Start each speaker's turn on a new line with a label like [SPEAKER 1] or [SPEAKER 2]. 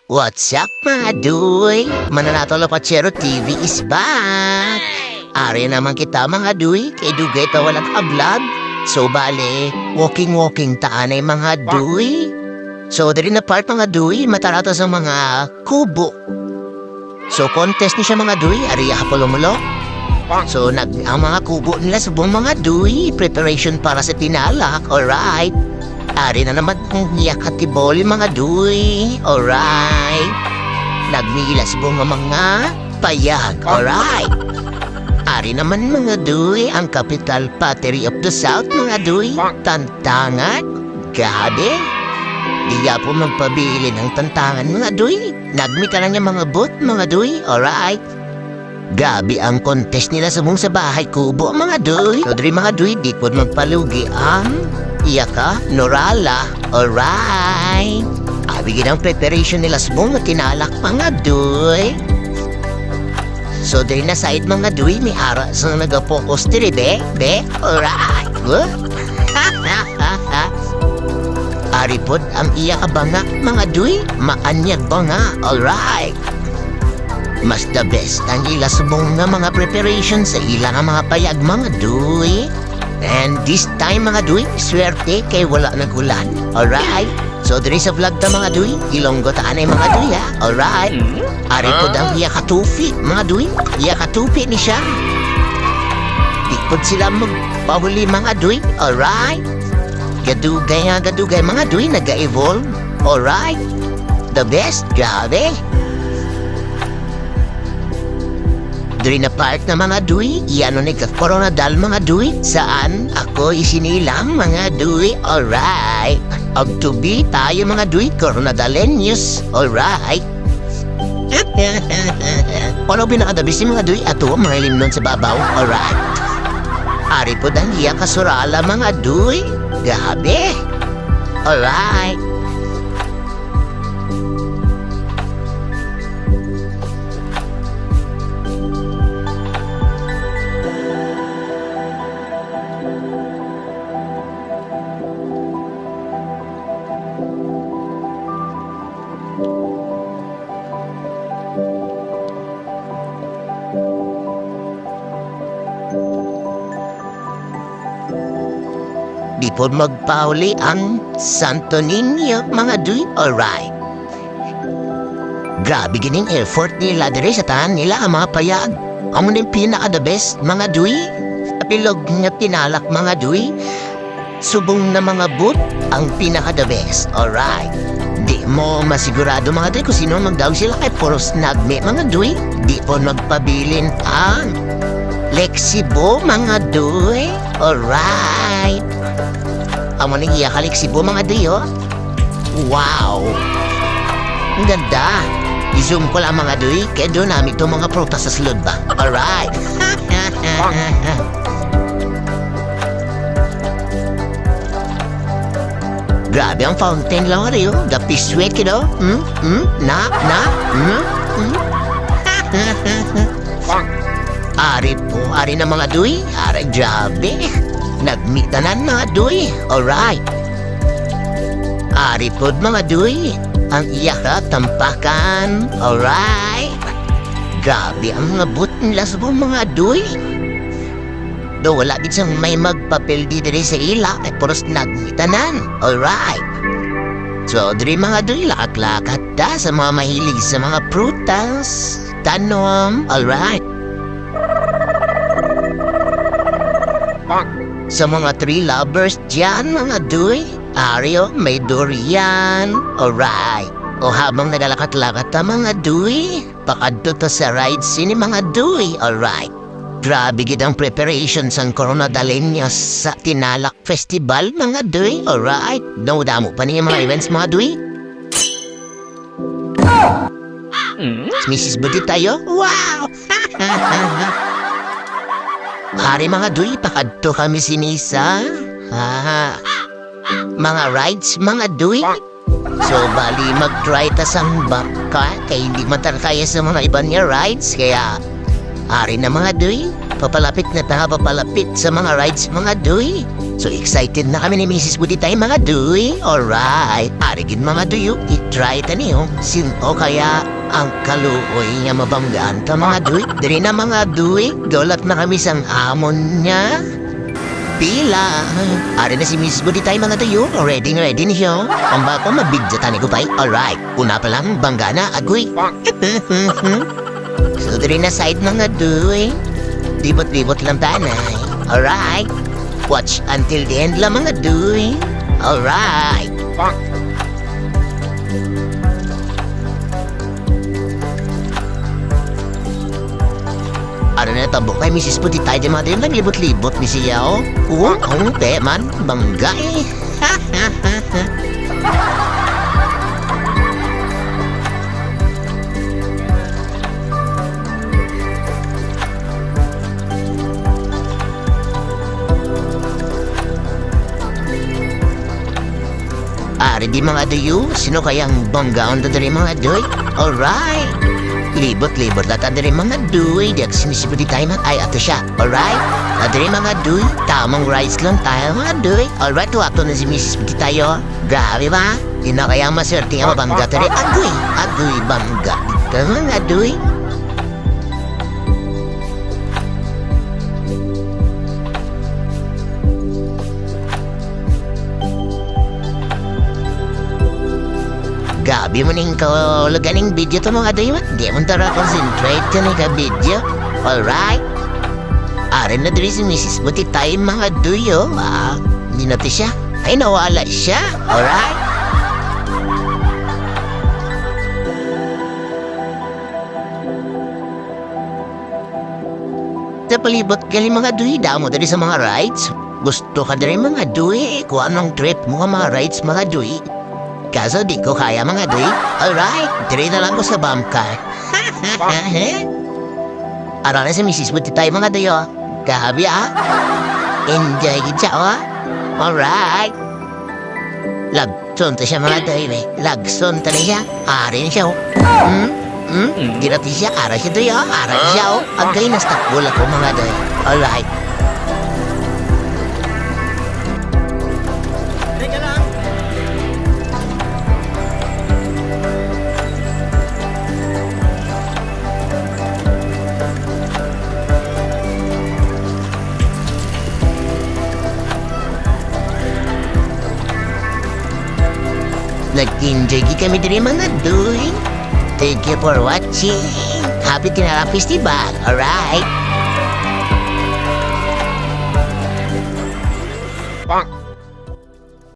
[SPEAKER 1] What's up mga duy? Mananato Lapachero TV is back! Ari naman kita mga duy, kay dugay ta walang kablog. So bale, walking taanay mga duy. So dali na part mga duy, matarata sa mga kubo. So contest ni siya mga duy, ari hapolumulo. So ang mga kubo nila sa buong mga duy, preparation para sa tinalak, alright? Ari na naman ang yakatibol mga duy, alright? Nagmilas buong mga payag, alright? Ari naman mga duy, ang capital battery of the south mga duy, Tantangan, gabi. Diya po magpabili ng tantangan mga duy, nagmita lang yung mga bot mga duy, alright? Gabi ang contest nila sa mong sa bahay kubo mga duy. So diri mga duy, di po magpalugi ang Iyaka, Norala, alright. Abigin ang preparation nila sa mong tinalak mga duy. So diri na side mga duy, may ara sa nagapokus diri be, alright. Aripod ang iyaka banga mga duy, maanyag banga, alright. Mas the best ang ila subong nga mga preparation sa ila nga mga payag mga duy. And this time mga duy, swerte kay wala nagulan. Alright? So diri sa vlog ta mga duy, Ilonggo taanay mga duy ha. Alright? Ari po ang iya katupi mga duy. Iya katupi ni siya. Ikpod sila magpahuli mga duy. Alright? Gadugay mga duy, naga-evolve. Alright? The best, grabe. Diri na part na mga duy, iano ni Coronadal mga duy, saan ako isinilang mga duy, alright. Og tubi tayo mga duy, Coronadalenyos, alright. Ano binakadabis ni mga duy, ato mga limnon sa babaw, alright. Ari po dang iya kasurala mga duy, gabi, alright. Di po magpauli ang Santo Niño mga duy, alright. Grabe gining effort nila diri sa tahan nila ang mga payag. Amo din pinaka the best mga duy. Apilog nga tinalak mga duy. Subong na mga boot ang pinaka the best, alright. Di mo masigurado mga duy kung sino magdaw sila kay puros nagme mga duy. Di po magpabilin ang Lexibo mga duy, alright. Amo nang iya ka Lexibo mga duy, oh. Wow! Ang ganda! I-zoom ko lang mga duy, kaya doon namin itong mga prutas sa slot ba? Alright! Grabe ang fountain lang rin, oh. The piswet, kino? Ari na mga duy, ari grabe. Nagmitanan mga duy, alright. Ari pod mga duy, ang iyaka tampakan, alright. Grabe ang mga boot nila sa mga duy. Do wala din siyang may magpapel di diri sa ila, ay puros nagmitanan, alright. So diri mga duy, lakat-lakat ta sa mga mahilig sa mga prutas, tanom, alright. Sa mga tree lovers dyan mga duy, Ario, may durian, alright. O habang nagalakat-lakat ta mga duy, pakadto ta sa rides ni mga duy, alright. Grabe gid ang preparations ang Coronadalenyos sa Tinalak Festival mga duy, alright. No damo pa niya mga events mga duy. Mrs. Budit tayo? Wow! Hari mga duy, pakadto kami sinisa. Mga rides, mga duy. So, bali mag-try ta sang bangka, kaya hindi matarkaya sa mga iba niya rides. Kaya, hari na mga duy, papalapit na ta, papalapit sa mga rides, mga duy. So excited na kami ni Mrs. Buditay mga duy. Alright, arigid mga duyo, itry taniyo. Sinto kaya ang kaluoy nga mabanggaan ta mga duy. Diri na mga duy, golak na kami sang amon niya. Pila. Ari na si Mrs. Buditay mga duyo, ready niyo. Pamba ko mabigja tani ko pay. Alright, una pa lang bangga na agoy. So diri na side mga duy. Libot-libot lang tanay. Alright. Watch until the end lang mga duy. Alright. Ano na tabok kay Mrs. Buditay di mga duy. Naglibot-libot ni siya o. Ang teman. Bangga eh. Ari di mga duyo, sino kayang banggaon na dari mga duy? Alright! Libot-libot na ta dari mga duy, di ako sinisipot tayo man. Ay, ato siya. Alright? Na dari mga duy, tamang rights lang tayo mga duy. Alright, wakto na si Mrs. Piti tayo. Grabe ba? Di na kayang maswerte nga mabangga tari. Agoy, bangga. Ito mga duy. Gabi mo ning laganing video to mga dayo. Di mo tara concentrate ka ka video. Alright? Arin na diri si Mrs. Buditay mga duyo. Hindi natin siya. Ay, nawala siya. Alright? Sa palibot gali mga duy, damo diri sa mga rides. Gusto ka diri mga duy. Kung anong trip mo mga rides mga duy. Kaso di ko kaya mga duy. Alright, dire na lang ko sa bump car. Ara na si Mrs. Buditay mga duy o. Gabi Enjoy gid siya o. Alright. Lagson to siya mga duy. Lagson to na siya. Arin siya o. Ginati siya. Ara siya duy o. Ara siya o. Agay na stakbol ako mga duy. Alright. Nag-enjoy kami diri mga duy. Thank you for watching. Happy Tinara Festival. Alright.